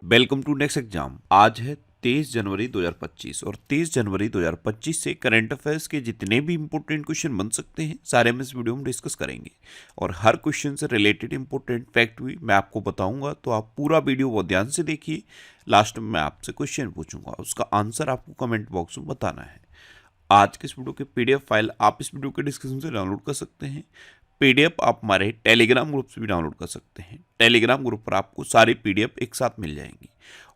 Welcome to next exam. आज है 23 जनवरी 2025 और 23 जनवरी 2025 से करंट अफेयर्स के जितने भी इंपॉर्टेंट क्वेश्चन बन सकते हैं सारे हम इस वीडियो में डिस्कस करेंगे। और हर क्वेश्चन से रिलेटेड इंपॉर्टेंट फैक्ट भी मैं आपको बताऊंगा, तो आप पूरा वीडियो बहुत ध्यान से देखिए। लास्ट में मैं आपसे क्वेश्चन पूछूंगा, उसका आंसर आपको कमेंट बॉक्स में बताना है। आज के इस वीडियो के पीडीएफ फाइल आप इस वीडियो के डिस्क्रिप्शन से डाउनलोड कर सकते हैं। पीडीएफ आप हमारे टेलीग्राम ग्रुप से भी डाउनलोड कर सकते हैं। टेलीग्राम ग्रुप पर आपको सारी पीडीएफ एक साथ मिल जाएंगी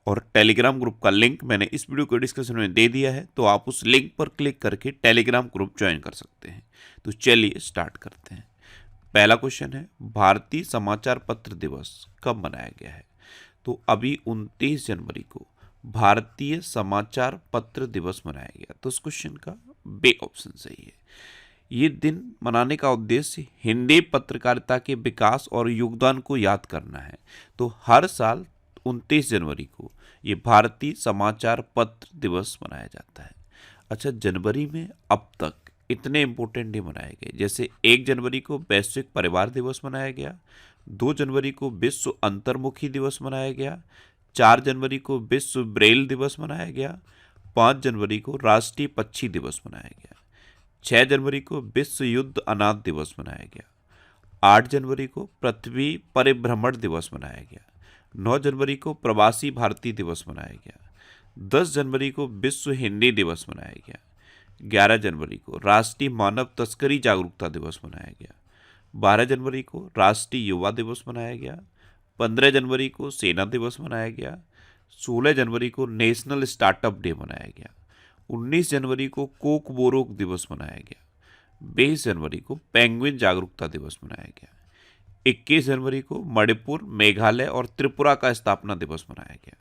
और टेलीग्राम ग्रुप का लिंक मैंने इस वीडियो के डिस्क्रिप्शन में दे दिया है, तो आप उस लिंक पर क्लिक करके टेलीग्राम ग्रुप ज्वाइन कर सकते हैं। तो चलिए स्टार्ट करते हैं। पहला क्वेश्चन है, भारतीय समाचार पत्र दिवस कब मनाया गया है? तो अभी 29 जनवरी को भारतीय समाचार पत्र दिवस मनाया गया। तो इस क्वेश्चन का बे ऑप्शन सही है। ये दिन मनाने का उद्देश्य हिंदी पत्रकारिता के विकास और योगदान को याद करना है। तो हर साल 29 जनवरी को ये भारतीय समाचार पत्र दिवस मनाया जाता है। अच्छा, जनवरी में अब तक इतने इम्पोर्टेंट डे मनाए गए, जैसे 1 जनवरी को वैश्विक परिवार दिवस मनाया गया, 2 जनवरी को विश्व अंतर्मुखी दिवस मनाया गया, 4 जनवरी को विश्व ब्रेल दिवस मनाया गया, 5 जनवरी को राष्ट्रीय पक्षी दिवस मनाया गया, 6 जनवरी को विश्व युद्ध अनाथ दिवस मनाया गया, 8 जनवरी को पृथ्वी परिभ्रमण दिवस मनाया गया, 9 जनवरी को प्रवासी भारतीय दिवस मनाया गया, 10 जनवरी को विश्व हिंदी दिवस मनाया गया, 11 जनवरी को राष्ट्रीय मानव तस्करी जागरूकता दिवस मनाया गया, 12 जनवरी को राष्ट्रीय युवा दिवस मनाया गया, 15 जनवरी को सेना दिवस मनाया गया, 16 जनवरी को नेशनल स्टार्टअप डे मनाया गया, 19 जनवरी को कोक बोरोक दिवस मनाया गया, 20 जनवरी को पेंगुइन जागरूकता दिवस मनाया गया, 21 जनवरी को मणिपुर, मेघालय और त्रिपुरा का स्थापना दिवस मनाया गया,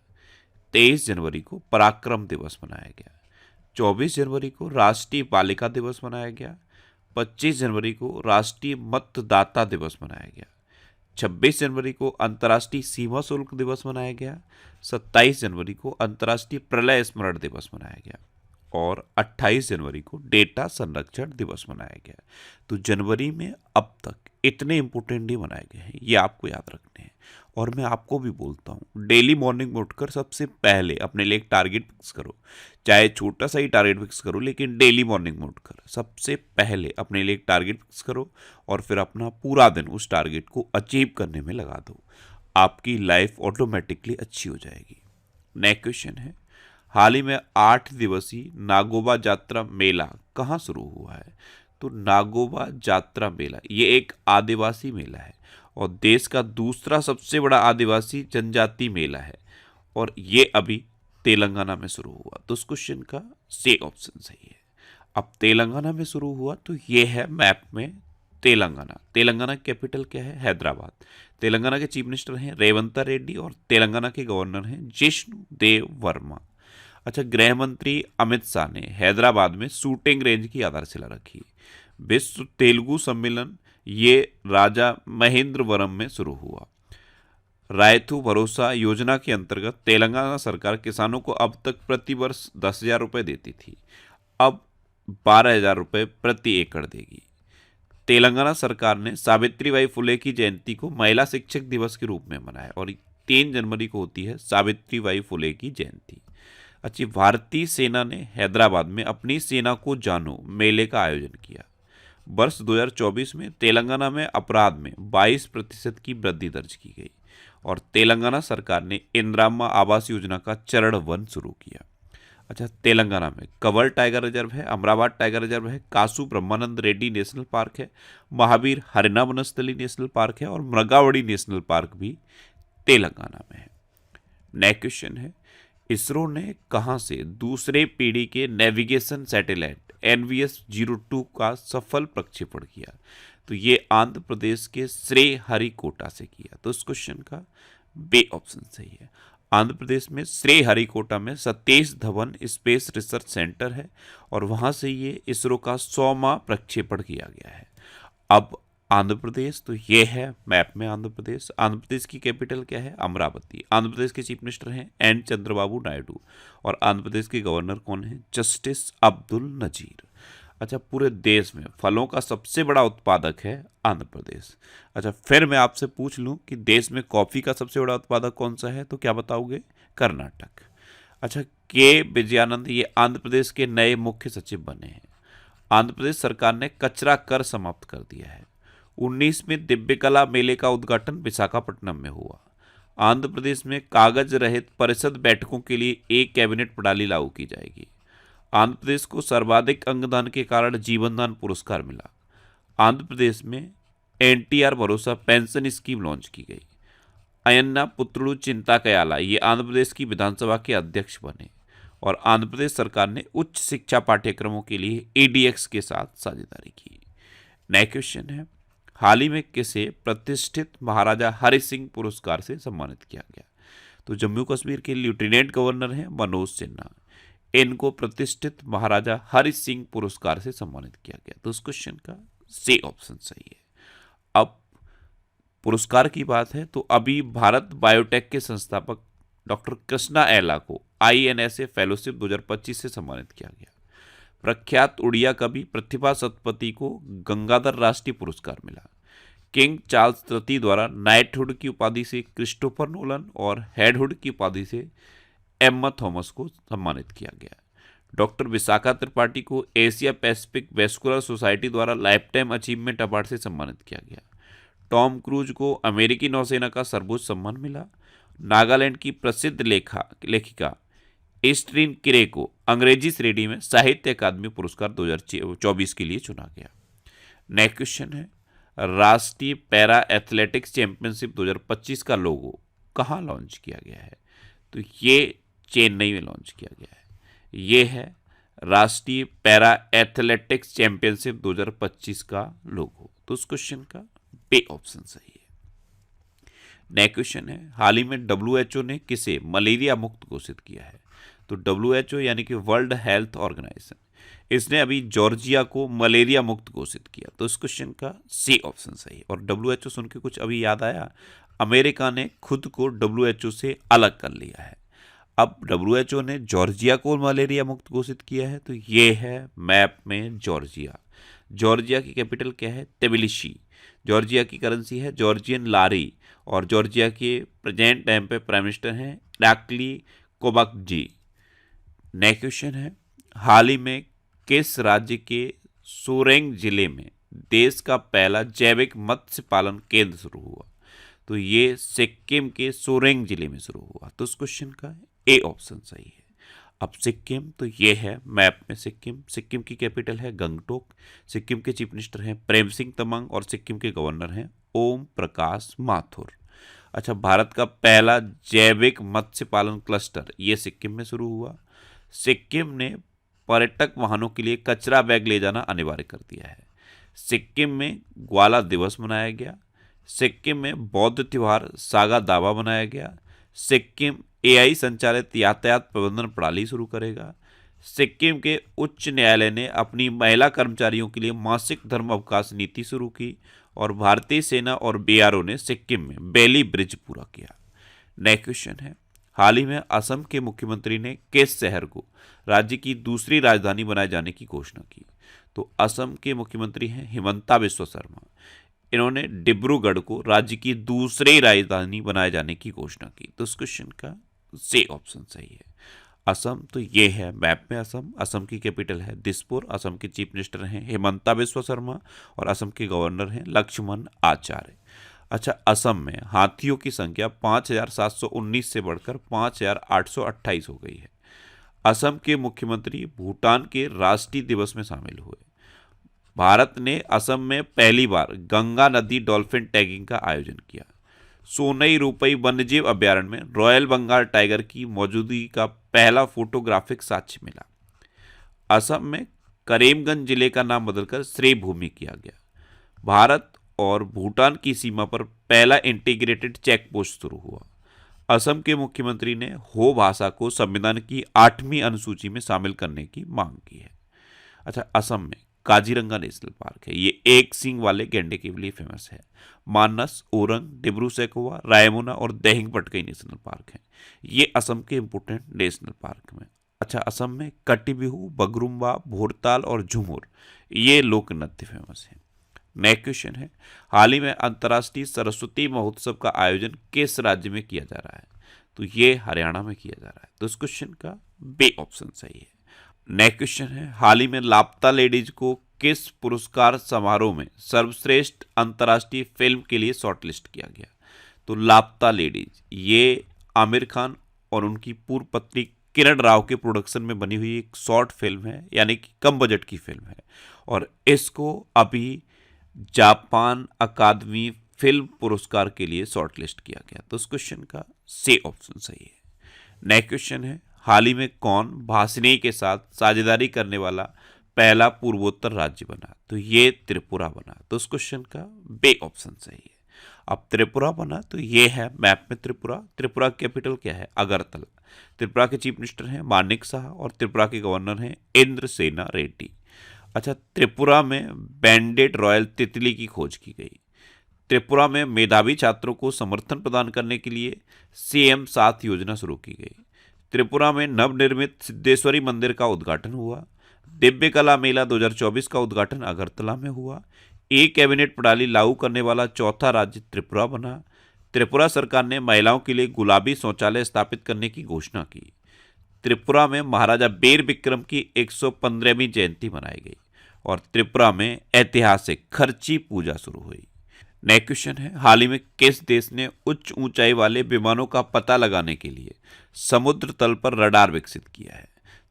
23 जनवरी को पराक्रम दिवस मनाया गया, 24 जनवरी को राष्ट्रीय बालिका दिवस मनाया गया, 25 जनवरी को राष्ट्रीय मतदाता दिवस मनाया गया, 26 जनवरी को अंतर्राष्ट्रीय सीमा शुल्क दिवस मनाया गया, 27 जनवरी को अंतर्राष्ट्रीय प्रलय स्मरण दिवस मनाया गया और 28 जनवरी को डेटा संरक्षण दिवस मनाया गया। तो जनवरी में अब तक इतने इंपॉर्टेंट डे मनाए गए हैं, ये आपको याद रखने हैं। और मैं आपको भी बोलता हूँ, डेली मॉर्निंग में उठकर सबसे पहले अपने लिए एक टारगेट फिक्स करो, चाहे छोटा सा ही टारगेट फिक्स करो, लेकिन डेली मॉर्निंग में उठकर सबसे पहले अपने लिए एक टारगेट फिक्स करो और फिर अपना पूरा दिन उस टारगेट को अचीव करने में लगा दो। आपकी लाइफ ऑटोमेटिकली अच्छी हो जाएगी। नेक्स्ट क्वेश्चन है, हाल ही में 8 दिवसीय नागोबा जात्रा मेला कहाँ शुरू हुआ है? तो नागोबा जात्रा मेला ये एक आदिवासी मेला है और देश का दूसरा सबसे बड़ा आदिवासी जनजाति मेला है और ये अभी तेलंगाना में शुरू हुआ। तो इस क्वेश्चन का सी ऑप्शन सही है। अब तेलंगाना में शुरू हुआ तो ये है मैप में तेलंगाना। तेलंगाना की कैपिटल क्या है? हैदराबाद। तेलंगाना के चीफ मिनिस्टर हैं रेवंत रेड्डी और तेलंगाना के गवर्नर हैं जिष्णु देव वर्मा। अच्छा, गृह मंत्री अमित शाह ने हैदराबाद में शूटिंग रेंज की आधारशिला रखी। विश्व तेलुगु सम्मेलन ये राजा महेंद्रवरम में शुरू हुआ। रायथू भरोसा योजना के अंतर्गत तेलंगाना सरकार किसानों को अब तक प्रति वर्ष 10,000 रुपये देती थी, अब 12,000 रुपये प्रति एकड़ देगी। तेलंगाना सरकार ने सावित्रीबाई फुले की जयंती को महिला शिक्षक दिवस के रूप में मनाया और 3 जनवरी को होती है सावित्रीबाई फुले की जयंती। अच्छी, भारतीय सेना ने हैदराबाद में अपनी सेना को जानो मेले का आयोजन किया। वर्ष 2024 में तेलंगाना में अपराध में 22% की वृद्धि दर्ज की गई और तेलंगाना सरकार ने इंदिरा आवास योजना का चरण 1 शुरू किया। अच्छा, तेलंगाना में कवर टाइगर रिजर्व है, अमरावती टाइगर रिजर्व है, कासु ब्रह्मानंद रेड्डी नेशनल पार्क है, महावीर हरिना वनस्थली नेशनल पार्क है और मृगावड़ी नेशनल पार्क भी तेलंगाना में है। नेक्स्ट क्वेश्चन है, इसरो ने कहां से दूसरे पीढ़ी के नेविगेशन सैटेलाइट NVS-02 का सफल प्रक्षेपण किया? तो ये आंध्र प्रदेश के श्रीहरिकोटा से किया। तो इस क्वेश्चन का बे ऑप्शन सही है। आंध्र प्रदेश में श्रीहरिकोटा में Satish Dhawan space research centre है और वहां से ये इसरो का 100वां प्रक्षेपण किया गया है। अब आंध्र प्रदेश, तो ये है मैप में आंध्र प्रदेश। आंध्र प्रदेश की कैपिटल क्या है? अमरावती। आंध्र प्रदेश के चीफ मिनिस्टर हैं एन चंद्रबाबू नायडू और आंध्र प्रदेश के गवर्नर कौन है? जस्टिस अब्दुल नजीर। अच्छा, पूरे देश में फलों का सबसे बड़ा उत्पादक है आंध्र प्रदेश। अच्छा, फिर मैं आपसे पूछ लूं कि देश में कॉफी का सबसे बड़ा उत्पादक कौन सा है, तो क्या बताओगे? कर्नाटक। अच्छा, के विजयानंद ये आंध्र प्रदेश के नए मुख्य सचिव बने हैं। आंध्र प्रदेश सरकार ने कचरा कर समाप्त कर दिया है। 19 में दिव्य कला मेले का उद्घाटन विशाखापट्टनम में हुआ। आंध्र प्रदेश में कागज रहित परिषद बैठकों के लिए एक कैबिनेट प्रणाली लागू की जाएगी। आंध्र प्रदेश को सर्वाधिक अंगदान के कारण जीवन दान पुरस्कार मिला। आंध्र प्रदेश में एनटीआर भरोसा पेंशन स्कीम लॉन्च की गई। अयन्ना पुत्रुडु चिंता कयाला ये आंध्र प्रदेश की विधानसभा के अध्यक्ष बने। और आंध्र प्रदेश सरकार ने उच्च शिक्षा पाठ्यक्रमों के लिए एडीएक्स के साथ साझेदारी की। नया क्वेश्चन है, हाल ही में किसे प्रतिष्ठित महाराजा हरि सिंह पुरस्कार से सम्मानित किया गया? तो जम्मू कश्मीर के लेफ्टिनेंट गवर्नर हैं मनोज सिन्हा। इनको प्रतिष्ठित महाराजा हरि सिंह पुरस्कार से सम्मानित किया गया। तो इस क्वेश्चन का सी ऑप्शन सही है। अब पुरस्कार की बात है तो अभी भारत बायोटेक के संस्थापक डॉक्टर कृष्णा एला को आईएनएसए फेलोशिप 2025 से सम्मानित किया गया। प्रख्यात उड़िया कवि प्रतिभा सतपथी को गंगाधर राष्ट्रीय पुरस्कार मिला। किंग चार्ल्स तृतीय द्वारा नाइटहुड की उपाधि से क्रिस्टोफर नोलन और हेडहुड की उपाधि से एम्मा थॉमस को सम्मानित किया गया। डॉक्टर विशाखा त्रिपाठी को एशिया पैसिफिक वेस्कुलर सोसाइटी द्वारा लाइफ टाइम अचीवमेंट अवार्ड से सम्मानित किया गया। टॉम क्रूज को अमेरिकी नौसेना का सर्वोच्च सम्मान मिला। नागालैंड की प्रसिद्ध लेखिका एस्ट्रीन किरे को अंग्रेजी श्रेणी में साहित्य अकादमी पुरस्कार 2024 के लिए चुना गया। नेक्स्ट क्वेश्चन है, राष्ट्रीय पैरा एथलेटिक्स चैंपियनशिप 2025 का लोगो कहाँ लॉन्च किया गया है? तो ये चेन्नई में लॉन्च किया गया है। ये है राष्ट्रीय पैरा एथलेटिक्स चैंपियनशिप 2025 का लोगो। तो उस क्वेश्चन का बी ऑप्शन सही है। नेक्स्ट क्वेश्चन है, हाल ही में डब्ल्यूएचओ ने किसे मलेरिया मुक्त घोषित किया है? तो डब्ल्यूएचओ यानी कि वर्ल्ड हेल्थ ऑर्गेनाइजेशन, इसने अभी जॉर्जिया को मलेरिया मुक्त घोषित किया। तो इस क्वेश्चन का सी ऑप्शन सही है। और डब्ल्यूएचओ सुन के कुछ अभी याद आया, अमेरिका ने खुद को डब्ल्यूएचओ से अलग कर लिया है। अब डब्ल्यूएचओ ने जॉर्जिया को मलेरिया मुक्त घोषित किया है। तो ये है मैप में जॉर्जिया। जॉर्जिया की कैपिटल क्या है? तिबिलिसी। जॉर्जिया की करेंसी है जॉर्जियन लारी। और जॉर्जिया के प्रेजेंट टाइम पे प्राइम मिनिस्टर हैं इराकली कोबाकजी। नेक्स्ट क्वेश्चन है, हाल ही में किस राज्य के सोरेंग जिले में देश का पहला जैविक मत्स्य पालन केंद्र शुरू हुआ? तो ये सिक्किम के सोरेंग जिले में शुरू हुआ। तो इस क्वेश्चन का ए ऑप्शन सही है। अब सिक्किम, तो ये है मैप में सिक्किम। सिक्किम की कैपिटल है गंगटोक। सिक्किम के चीफ मिनिस्टर हैं प्रेम सिंह तमंग और सिक्किम के गवर्नर हैं ओम प्रकाश माथुर। अच्छा, भारत का पहला जैविक मत्स्य पालन क्लस्टर ये सिक्किम में शुरू हुआ। सिक्किम ने पर्यटक वाहनों के लिए कचरा बैग ले जाना अनिवार्य कर दिया है। सिक्किम में ग्वाला दिवस मनाया गया। सिक्किम में बौद्ध त्योहार सागा दावा मनाया गया। सिक्किम एआई संचालित यातायात प्रबंधन प्रणाली शुरू करेगा। सिक्किम के उच्च न्यायालय ने अपनी महिला कर्मचारियों के लिए मासिक धर्म अवकाश नीति शुरू की। और भारतीय सेना और बीआरओ ने सिक्किम में बेली ब्रिज पूरा किया। नेक्स्ट क्वेश्चन है, हाल ही में असम के मुख्यमंत्री ने किस शहर को राज्य की दूसरी राजधानी बनाए जाने की घोषणा की? तो असम के मुख्यमंत्री हैं हिमंता बिस्वा शर्मा। इन्होंने डिब्रूगढ़ को राज्य की दूसरी राजधानी बनाए जाने की घोषणा की। तो इस क्वेश्चन का सी ऑप्शन सही है। असम, तो ये है मैप में असम। असम की कैपिटल है दिसपुर। असम के चीफ मिनिस्टर हैं हिमंता बिस्वा शर्मा और असम के गवर्नर हैं लक्ष्मण आचार्य। अच्छा, असम में हाथियों की संख्या 5719 से बढ़कर 5828 हो गई है। असम के मुख्यमंत्री भूटान के राष्ट्रीय दिवस में शामिल हुए। भारत ने असम में पहली बार गंगा नदी डॉल्फिन टैगिंग का आयोजन किया। सोनई रूपई वन्यजीव अभ्यारण्य में रॉयल बंगाल टाइगर की मौजूदगी का पहला फोटोग्राफिक साक्ष्य मिला। असम में करीमगंज जिले का नाम बदलकर श्री भूमि किया गया। भारत और भूटान की सीमा पर पहला इंटीग्रेटेड चेक पोस्ट शुरू हुआ। असम के मुख्यमंत्री ने हो भाषा को संविधान की 8वीं अनुसूची में शामिल करने की मांग की है। अच्छा, असम में काजीरंगा नेशनल पार्क है। ये एक सींग वाले गैंडे के लिए फेमस है। मानस, ओरंग, डिब्रू सैखोवा, रायमोना और देहिंग पटकई नेशनल पार्क हैं। ये असम के इंपोर्टेंट नेशनल पार्क में। अच्छा, असम में कटी बिहू, बगरुम्बा, भोरताल और झूमुर ये लोक नृत्य फेमस है। नेक्स्ट क्वेश्चन है, हाल ही में अंतर्राष्ट्रीय सरस्वती महोत्सव का आयोजन किस राज्य में किया जा रहा है? तो ये हरियाणा में किया जा रहा है। तो इस क्वेश्चन का बी ऑप्शन सही है। नेक्स्ट क्वेश्चन है, हाल ही में लापता लेडीज को किस पुरस्कार समारोह में सर्वश्रेष्ठ अंतर्राष्ट्रीय फिल्म के लिए शॉर्टलिस्ट किया गया? तो लापता लेडीज ये आमिर खान और उनकी पूर्व पत्नी किरण राव के प्रोडक्शन में बनी हुई एक शॉर्ट फिल्म है, यानी कि कम बजट की फिल्म है, और इसको अभी जापान अकादमी फिल्म पुरस्कार के लिए शॉर्टलिस्ट किया गया। तो इस क्वेश्चन का सी ऑप्शन सही है। नेक्स्ट क्वेश्चन है, हाल ही में कौन भाषणी के साथ साझेदारी करने वाला पहला पूर्वोत्तर राज्य बना? तो ये त्रिपुरा बना। तो इस क्वेश्चन का बी ऑप्शन सही है। अब त्रिपुरा बना तो ये है मैप में त्रिपुरा। त्रिपुरा कैपिटल क्या है? अगरतला। त्रिपुरा के चीफ मिनिस्टर हैं मानिक शाह और त्रिपुरा के गवर्नर हैं इंद्रसेना रेड्डी। अच्छा, त्रिपुरा में बैंडेड रॉयल तितली की खोज की गई। त्रिपुरा में मेधावी छात्रों को समर्थन प्रदान करने के लिए CM 7 योजना शुरू की गई। त्रिपुरा में नवनिर्मित सिद्धेश्वरी मंदिर का उद्घाटन हुआ। दिव्य कला मेला 2024 का उद्घाटन अगरतला में हुआ। ई कैबिनेट प्रणाली लागू करने वाला चौथा राज्य त्रिपुरा बना। त्रिपुरा सरकार ने महिलाओं के लिए गुलाबी शौचालय स्थापित करने की घोषणा की। त्रिपुरा में महाराजा बेर विक्रम की 115वीं जयंती मनाई गई और त्रिपुरा में ऐतिहासिक खर्ची पूजा शुरू हुई। नेक्स्ट क्वेश्चन है, हाल ही में किस देश ने उच्च ऊंचाई वाले विमानों का पता लगाने के लिए समुद्र तल पर रडार विकसित किया है?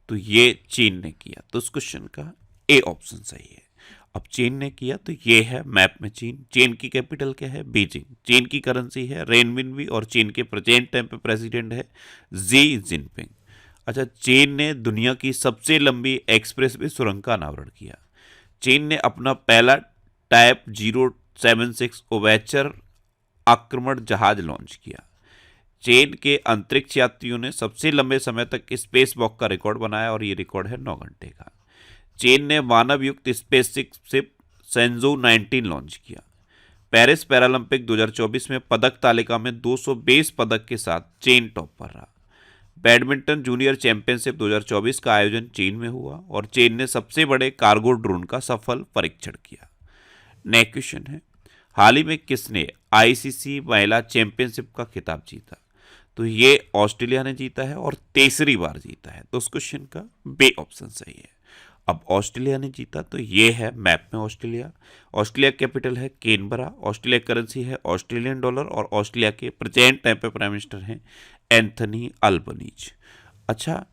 तो ये चीन ने किया। तो इस क्वेश्चन का ए ऑप्शन सही है। अब चीन ने किया तो ये है मैप में चीन। चीन की कैपिटल क्या है? बीजिंग। चीन की करेंसी है रेनमिनबी और चीन के प्रेजेंट टाइम पे प्रेसिडेंट है जी जिनपिंग। अच्छा, चीन ने दुनिया की सबसे लंबी एक्सप्रेसवे सुरंग का अनावरण किया। चीन ने अपना पहला टाइप 076 ओवेचर आक्रमण जहाज लॉन्च किया। चीन के अंतरिक्ष यात्रियों ने सबसे लंबे समय तक स्पेस वॉक का रिकॉर्ड बनाया और ये रिकॉर्ड है 9 घंटे का। चीन ने मानव युक्त स्पेसशिप सेंजो 19 लॉन्च किया। पेरिस पैरालंपिक 2024 में पदक तालिका में 220 पदक के साथ चीन टॉप पर रहा। बैडमिंटन जूनियर चैंपियनशिप 2024 का आयोजन चीन में हुआ और चीन ने सबसे बड़े कार्गो ड्रोन का सफल परीक्षण किया। नेक्स्ट क्वेश्चन है, हाल ही में किसने ICC महिला चैंपियनशिप का खिताब जीता? तो ये ऑस्ट्रेलिया ने जीता है और तीसरी बार जीता है। तो उस क्वेश्चन का बी ऑप्शन सही है। अब ऑस्ट्रेलिया ने जीता तो ये है मैप में ऑस्ट्रेलिया। ऑस्ट्रेलिया कैपिटल है कैनबरा। ऑस्ट्रेलिया करेंसी है ऑस्ट्रेलियन डॉलर और ऑस्ट्रेलिया के प्रेजेंट टाइम पे प्राइम मिनिस्टर हैं एंथनी अल्बनीज। अच्छा,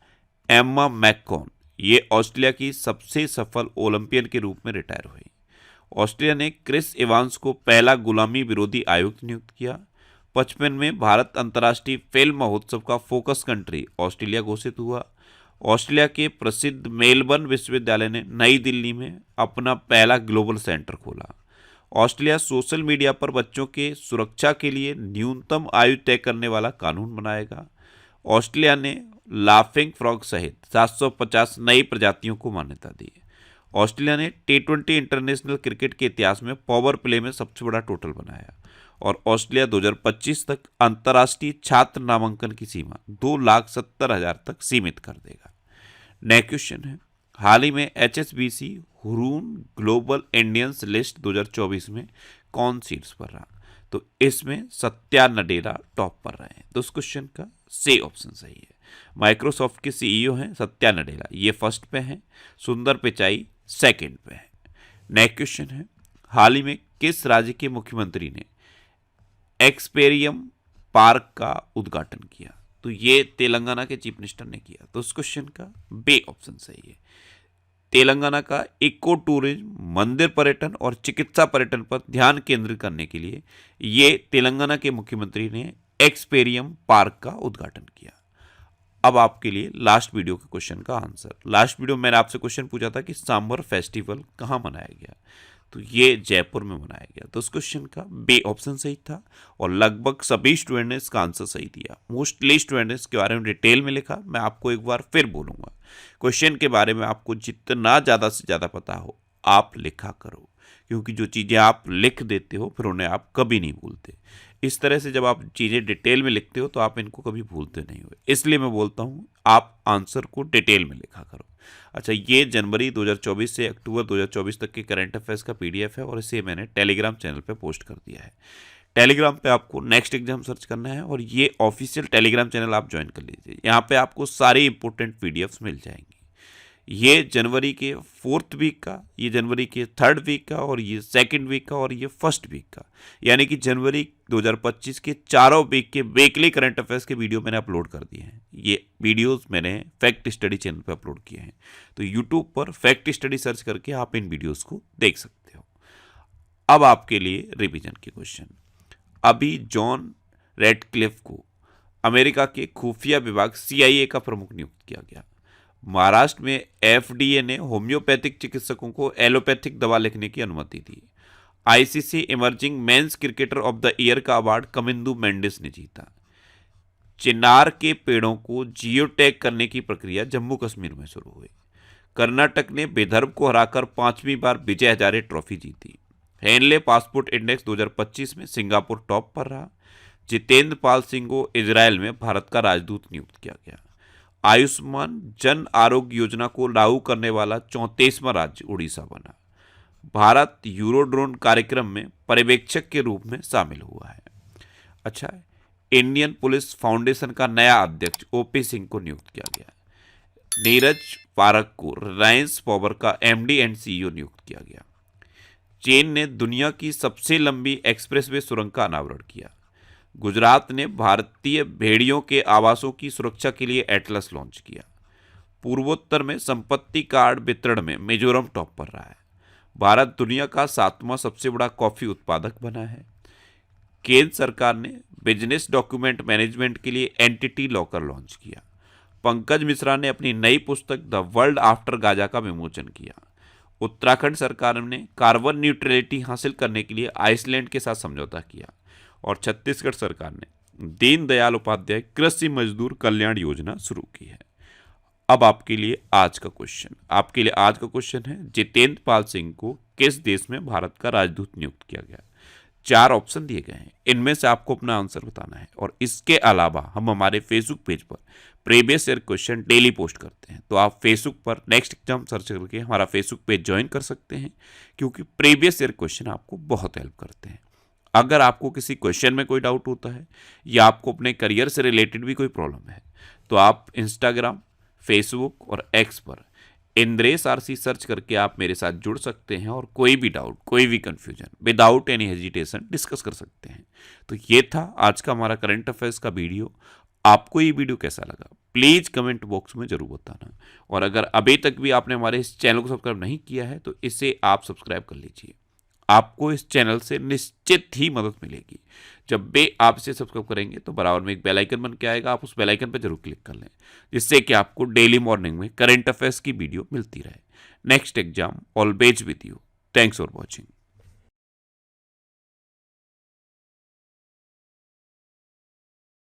एम्मा मैककॉन ये ऑस्ट्रेलिया की सबसे सफल ओलंपियन के रूप में रिटायर हुई। ऑस्ट्रेलिया ने क्रिस इवांस को पहला गुलामी विरोधी आयुक्त नियुक्त किया। 55 में भारत अंतर्राष्ट्रीय फिल्म महोत्सव का फोकस कंट्री ऑस्ट्रेलिया घोषित हुआ। ऑस्ट्रेलिया के प्रसिद्ध मेलबर्न विश्वविद्यालय ने नई दिल्ली में अपना पहला ग्लोबल सेंटर खोला। ऑस्ट्रेलिया सोशल मीडिया पर बच्चों के सुरक्षा के लिए न्यूनतम आयु तय करने वाला कानून बनाएगा। ऑस्ट्रेलिया ने लाफिंग फ्रॉग सहित 750 नई प्रजातियों को मान्यता दी। ऑस्ट्रेलिया ने T20 इंटरनेशनल क्रिकेट के इतिहास में पावर प्ले में सबसे बड़ा टोटल बनाया और ऑस्ट्रेलिया 2025 तक अंतर्राष्ट्रीय छात्र नामांकन की सीमा 2,70,000 तक सीमित कर देगा। नेक्स्ट क्वेश्चन है, हाल ही में HSBC Hurun global Indians list 2024 में कौन सीट्स पर रहा? तो इसमें सत्या नडेला टॉप पर रहे हैं। तो इस क्वेश्चन का सी ऑप्शन सही है। माइक्रोसॉफ्ट के CEO हैं सत्या नडेला, ये फर्स्ट पे हैं। सुंदर पिचाई सेकंड पे है। नेक्स्ट क्वेश्चन है, हाल ही में किस राज्य के मुख्यमंत्री ने एक्सपेरियम पार्क का उद्घाटन किया? तो ये तेलंगाना के चीफ मिनिस्टर ने किया। तो इस क्वेश्चन का बी ऑप्शन सही है। तेलंगाना का इको टूरिज्म, मंदिर पर्यटन और चिकित्सा पर्यटन पर ध्यान केंद्रित करने के लिए ये तेलंगाना के मुख्यमंत्री ने एक्सपेरियम पार्क का उद्घाटन किया। अब आपके लिए लास्ट वीडियो के क्वेश्चन का आंसर। लास्ट वीडियो मैंने आपसे क्वेश्चन पूछा था कि सांबर फेस्टिवल कहाँ मनाया गया? तो ये जयपुर में मनाया गया। तो उस क्वेश्चन का बी ऑप्शन सही था और लगभग सभी स्टूडेंट ने इसका आंसर सही दिया। मोस्टली स्टूडेंट ने इसके बारे में डिटेल में लिखा। मैं आपको एक बार फिर बोलूँगा, क्वेश्चन के बारे में आपको जितना ज़्यादा से ज़्यादा पता हो आप लिखा करो, क्योंकि जो चीज़ें आप लिख देते हो फिर उन्हें आप कभी नहीं भूलते। इस तरह से जब आप चीज़ें डिटेल में लिखते हो तो आप इनको कभी भूलते नहीं हो, इसलिए मैं बोलता हूँ आप आंसर को डिटेल में लिखा करो। अच्छा, ये जनवरी 2024 से अक्टूबर 2024 तक के करंट अफेयर्स का पीडीएफ है और इसे मैंने टेलीग्राम चैनल पे पोस्ट कर दिया है। टेलीग्राम पे आपको नेक्स्ट एग्जाम सर्च करना है और ये ऑफिशियल टेलीग्राम चैनल आप ज्वाइन कर लीजिए। यहाँ पे आपको सारे इंपॉर्टेंट पीडीएफ्स मिल जाएंगे। ये जनवरी के 4th वीक का, ये जनवरी के 3rd वीक का, और ये 2nd वीक का, और ये 1st वीक का, यानी कि जनवरी 2025 के चारों वीक के वीकली करंट अफेयर्स के वीडियो मैंने अपलोड कर दिए हैं। ये वीडियोस मैंने फैक्ट स्टडी चैनल पे अपलोड किए हैं, तो यूट्यूब पर फैक्ट स्टडी सर्च करके आप इन वीडियोस को देख सकते हो। अब आपके लिए रिवीजन के क्वेश्चन। अभी जॉन रेडक्लिफ को अमेरिका के खुफिया विभाग CIA का प्रमुख नियुक्त किया गया। महाराष्ट्र में FDA ने होम्योपैथिक चिकित्सकों को एलोपैथिक दवा लिखने की अनुमति दी। ICC emerging men's cricketer of the year का अवार्ड कमिंदु मेंडिस ने जीता। चिनार के पेड़ों को जियो टैग करने की प्रक्रिया जम्मू कश्मीर में शुरू हुई। कर्नाटक ने विदर्भ को हराकर 5वीं बार विजय हजारे ट्रॉफी जीती। हेनले पासपोर्ट इंडेक्स 2025 में सिंगापुर टॉप पर रहा। जितेंद्र पाल सिंह को इजरायल में भारत का राजदूत नियुक्त किया गया। आयुष्मान जन आरोग्य योजना को लागू करने वाला 34वां राज्य उड़ीसा बना। भारत यूरोड्रोन कार्यक्रम में पर्यवेक्षक के रूप में शामिल हुआ है। अच्छा, इंडियन पुलिस फाउंडेशन का नया अध्यक्ष OP सिंह को नियुक्त किया गया। नीरज पारक को रिलायंस पावर का MD एंड CEO नियुक्त किया गया। चीन ने दुनिया की सबसे लंबी एक्सप्रेसवे सुरंग का अनावरण किया। गुजरात ने भारतीय भेड़ियों के आवासों की सुरक्षा के लिए एटलस लॉन्च किया। पूर्वोत्तर में संपत्ति कार्ड वितरण में मिजोरम टॉप पर रहा है। भारत दुनिया का 7वां सबसे बड़ा कॉफी उत्पादक बना है। केंद्र सरकार ने बिजनेस डॉक्यूमेंट मैनेजमेंट के लिए एंटिटी लॉकर लॉन्च किया। पंकज मिश्रा ने अपनी नई पुस्तक द वर्ल्ड आफ्टर गाजा का विमोचन किया। उत्तराखंड सरकार ने कार्बन न्यूट्रलिटी हासिल करने के लिए आइसलैंड के साथ समझौता किया। और छत्तीसगढ़ सरकार ने दीनदयाल उपाध्याय कृषि मजदूर कल्याण योजना शुरू की है। अब आपके लिए आज का क्वेश्चन है जितेंद्र पाल सिंह को किस देश में भारत का राजदूत नियुक्त किया गया। 4 ऑप्शन दिए गए हैं, इनमें से आपको अपना आंसर बताना है। और इसके अलावा हम हमारे फेसबुक पेज पर previous year question daily post करते हैं, तो आप फेसबुक पर नेक्स्ट एग्जाम सर्च करके हमारा फेसबुक पेज ज्वाइन कर सकते हैं, क्योंकि प्रीवियस ईयर क्वेश्चन आपको बहुत हेल्प करते हैं। अगर आपको किसी क्वेश्चन में कोई डाउट होता है या आपको अपने करियर से रिलेटेड भी कोई प्रॉब्लम है, तो आप इंस्टाग्राम, फेसबुक और एक्स पर इंद्रेश RC सर्च करके आप मेरे साथ जुड़ सकते हैं और कोई भी डाउट, कोई भी confusion without any hesitation discuss कर सकते हैं। तो ये था आज का हमारा करंट अफेयर्स का वीडियो। आपको ये वीडियो कैसा लगा प्लीज़ कमेंट बॉक्स में जरूर बताना। और अगर अभी तक भी आपने हमारे इस चैनल को सब्सक्राइब नहीं किया है तो इसे आप सब्सक्राइब कर लीजिए। आपको इस चैनल से निश्चित ही मदद मिलेगी। जब भी आप इसे सब्सक्राइब करेंगे तो बराबर में एक बेल आइकन बन के आएगा, आप उस बेल आइकन पर जरूर क्लिक कर लें, जिससे कि आपको डेली मॉर्निंग में करंट अफेयर्स की वीडियो मिलती रहे। Next exam always with you. Thanks for watching.